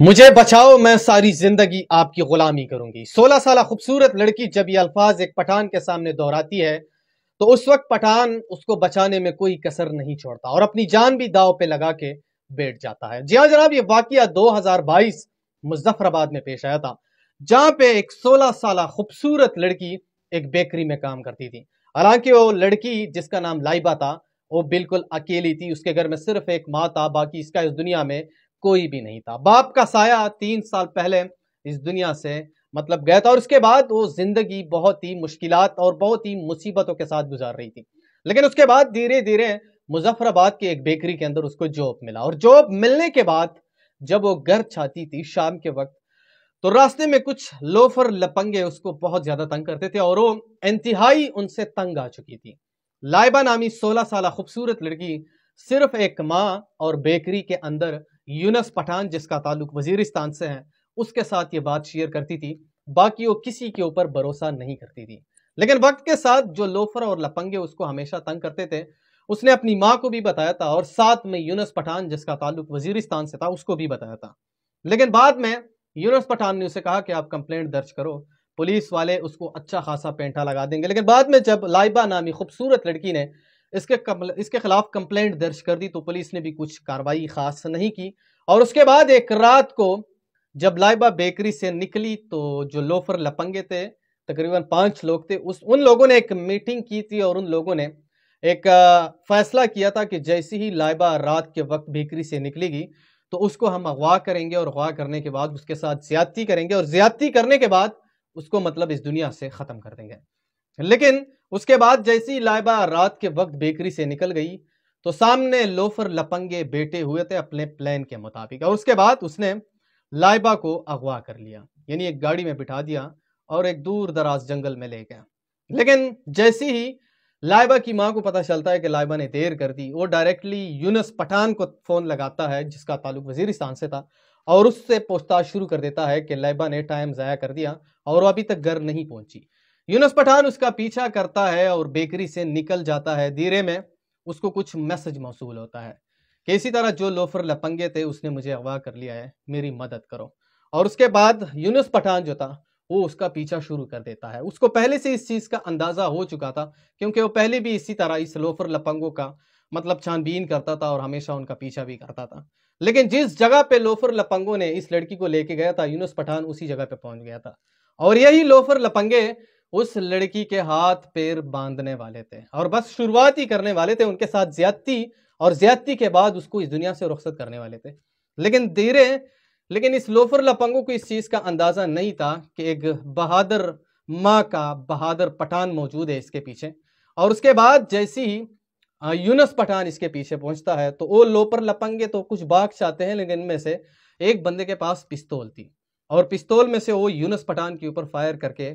مجھے بچاؤ میں ساری زندگی آپ کی غلامی کروں گی۔ 16 سالہ خوبصورت لڑکی جب یہ الفاظ ایک پٹھان کے سامنے دہراتی ہے تو اس وقت پٹھان اس کو بچانے میں کوئی کسر نہیں چھوڑتا اور اپنی جان بھی داؤ پہ لگا کے بیٹھ جاتا ہے۔ جی ہاں جناب، یہ واقعہ 2022 مظفر آباد میں پیش آیا تھا، جہاں پہ ایک 16 سالہ خوبصورت لڑکی ایک بیکری میں کام کرتی تھی۔ حالانکہ وہ لڑکی جس کا نام لائبہ تھا وہ بالکل اکیلی تھی، اس کے گھر میں صرف ایک ماں تھا، باقی اس کا اس دنیا میں کوئی بھی نہیں تھا۔ باپ کا سایہ 3 سال پہلے اس دنیا سے گیا تھا اور اس کے بعد وہ زندگی بہت ہی مشکلات اور بہت ہی مصیبتوں کے ساتھ گزار رہی تھی۔ لیکن اس کے بعد دھیرے دھیرے مظفر آباد کے ایک بیکری کے اندر اس کو جاب ملا، اور جاب ملنے کے بعد جب وہ گھر چاہتی تھی شام کے وقت تو راستے میں کچھ لوفر لپنگے اس کو بہت زیادہ تنگ کرتے تھے اور وہ انتہائی ان سے تنگ آ چکی تھی۔ لائبہ نامی 16 سالہ خوبصورت لڑکی صرف ایک ماں اور بیکری کے اندر یونس پٹھان جس کا تعلق وزیرستان سے ہے اس کے ساتھ یہ بات شیئر کرتی تھی، باقی وہ کسی کے اوپر بھروسہ نہیں کرتی تھی۔ لیکن وقت کے ساتھ جو لوفر اور لپنگے اس کو ہمیشہ تنگ کرتے تھے اس نے اپنی ماں کو بھی بتایا تھا اور ساتھ میں یونس پٹھان جس کا تعلق وزیرستان سے تھا اس کو بھی بتایا تھا۔ لیکن بعد میں یونس پٹھان نے اسے کہا کہ آپ کمپلینٹ درج کرو، پولیس والے اس کو اچھا خاصا پینٹا لگا دیں گے۔ لیکن بعد میں جب لائبہ نامی خوبصورت لڑکی نے اس کے خلاف کمپلینٹ درج کر دی تو پولیس نے بھی کچھ کارروائی خاص نہیں کی، اور اس کے بعد ایک رات کو جب لائبہ بیکری سے نکلی تو جو لوفر لپنگے تھے تقریباً 5 لوگ تھے، ان لوگوں نے ایک میٹنگ کی تھی اور ان لوگوں نے ایک فیصلہ کیا تھا کہ جیسے ہی لائبہ رات کے وقت بیکری سے نکلے گی تو اس کو ہم اغوا کریں گے اور اغوا کرنے کے بعد اس کے ساتھ زیادتی کریں گے اور زیادتی کرنے کے بعد اس کو اس دنیا سے ختم کر دیں گے۔ لیکن اس کے بعد جیسے ہی لائبہ رات کے وقت بیکری سے نکل گئی تو سامنے لوفر لپنگے بیٹھے ہوئے تھے اپنے پلان کے مطابق، اور اس کے بعد اس نے لائبہ کو اغوا کر لیا، یعنی ایک گاڑی میں بٹھا دیا اور ایک دور دراز جنگل میں لے گیا۔ لیکن جیسے ہی لائبہ کی ماں کو پتہ چلتا ہے کہ لائبہ نے دیر کر دی، وہ ڈائریکٹلی یونس پٹھان کو فون لگاتا ہے جس کا تعلق وزیرستان سے تھا اور اس سے پوچھ تاچھ شروع کر دیتا ہے کہ لائبہ نے ٹائم ضائع کر دیا اور وہ ابھی تک گھر نہیں پہنچی۔ یونس پٹھان اس کا پیچھا کرتا ہے اور بیکری سے نکل جاتا ہے۔ دھیرے میں اس کو کچھ میسج موصول ہوتا ہے کہ اسی طرح جو لوفر لپنگے تھے اس نے مجھے اغوا کر لیا ہے، میری مدد کرو۔ اور اس کے بعد یونس پٹھان جو تھا وہ اس کا پیچھا شروع کر دیتا ہے۔ اس کو پہلے سے اس چیز کا اندازہ ہو چکا تھا کیونکہ وہ پہلے بھی اسی طرح اس لوفر لپنگوں کا چھان بین کرتا تھا اور ہمیشہ ان کا پیچھا بھی کرتا تھا۔ لیکن جس جگہ پہ لوفر لپنگوں نے اس لڑکی کو لے کے گیا تھا یونس پٹھان اسی جگہ پہ پہنچ گیا تھا، اور یہی لوفر لپنگے اس لڑکی کے ہاتھ پیر باندھنے والے تھے اور بس شروعات ہی کرنے والے تھے، ان کے ساتھ زیادتی اور زیادتی کے بعد اس کو اس دنیا سے رخصت کرنے والے تھے۔ لیکن اس لوفر لپنگوں کو اس چیز کا اندازہ نہیں تھا کہ ایک بہادر ماں کا بہادر پٹھان موجود ہے اس کے پیچھے، اور اس کے بعد جیسی ہی یونس پٹھان اس کے پیچھے پہنچتا ہے تو وہ لوفر لپنگے تو کچھ بھاگ چاہتے ہیں، لیکن ان میں سے ایک بندے کے پاس پستول تھی اور پستول میں سے وہ یونس پٹھان کے اوپر فائر کر کے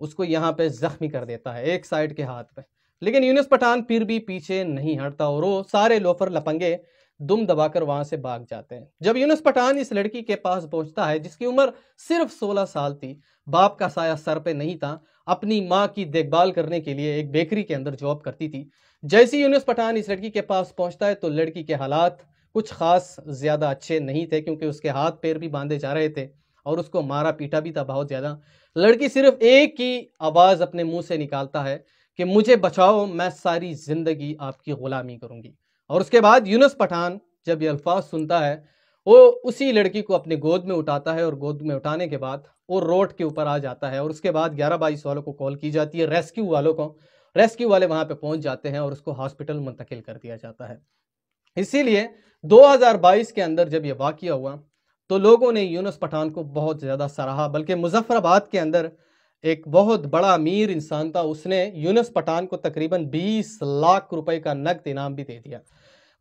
اس کو یہاں پہ زخمی کر دیتا ہے ایک سائیڈ کے ہاتھ پہ۔ لیکن یونس پٹھان پھر بھی پیچھے نہیں ہٹتا اور وہ سارے لوفر لپنگے دم دبا کر وہاں سے بھاگ جاتے ہیں۔ جب یونس پٹھان اس لڑکی کے پاس پہنچتا ہے جس کی عمر صرف 16 سال تھی، باپ کا سایہ سر پہ نہیں تھا، اپنی ماں کی دیکھ بھال کرنے کے لیے ایک بیکری کے اندر جاب کرتی تھی، جیسے یونس پٹھان اس لڑکی کے پاس پہنچتا ہے تو لڑکی کے حالات کچھ خاص زیادہ اچھے نہیں تھے کیونکہ اس کے ہاتھ پیر بھی باندھے جا رہے تھے اور اس کو مارا پیٹا بھی تھا بہت زیادہ۔ لڑکی صرف ایک ہی آواز اپنے منہ سے نکالتا ہے کہ مجھے بچاؤ میں ساری زندگی آپ کی غلامی کروں گی، اور اس کے بعد یونس پٹھان جب یہ الفاظ سنتا ہے وہ اسی لڑکی کو اپنے گود میں اٹھاتا ہے اور گود میں اٹھانے کے بعد وہ روڈ کے اوپر آ جاتا ہے، اور اس کے بعد 1122 والوں کو کال کی جاتی ہے، ریسکیو والوں کو، ریسکیو والے وہاں پہ پہنچ جاتے ہیں اور اس کو ہاسپٹل منتقل کر دیا جاتا ہے۔ اسی لیے 2022 کے اندر جب یہ واقعہ ہوا تو لوگوں نے یونس پٹھان کو بہت زیادہ سراہا، بلکہ مظفر آباد کے اندر ایک بہت بڑا امیر انسان تھا، اس نے یونس پٹھان کو تقریباً 20 لاکھ روپے کا نقد انعام بھی دے دیا۔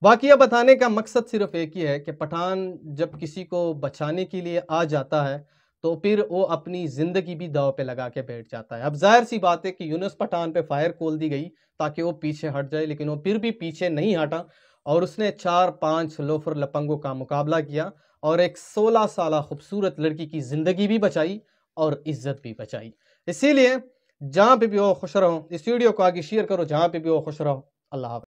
واقعہ بتانے کا مقصد صرف ایک ہی ہے کہ پٹھان جب کسی کو بچانے کے لیے آ جاتا ہے تو پھر وہ اپنی زندگی بھی داؤ پہ لگا کے بیٹھ جاتا ہے۔ اب ظاہر سی بات ہے کہ یونس پٹھان پہ فائر کھول دی گئی تاکہ وہ پیچھے ہٹ جائے، لیکن وہ پھر بھی پیچھے نہیں ہٹا اور اس نے 4-5 لوفر لپنگوں کا مقابلہ کیا اور ایک 16 سالہ خوبصورت لڑکی کی زندگی بھی بچائی اور عزت بھی بچائی۔ اسی لیے جہاں پہ بھی ہو خوش رہو، اس ویڈیو کو آگے شیئر کرو، جہاں پہ بھی ہو خوش رہو۔ اللہ حافظ۔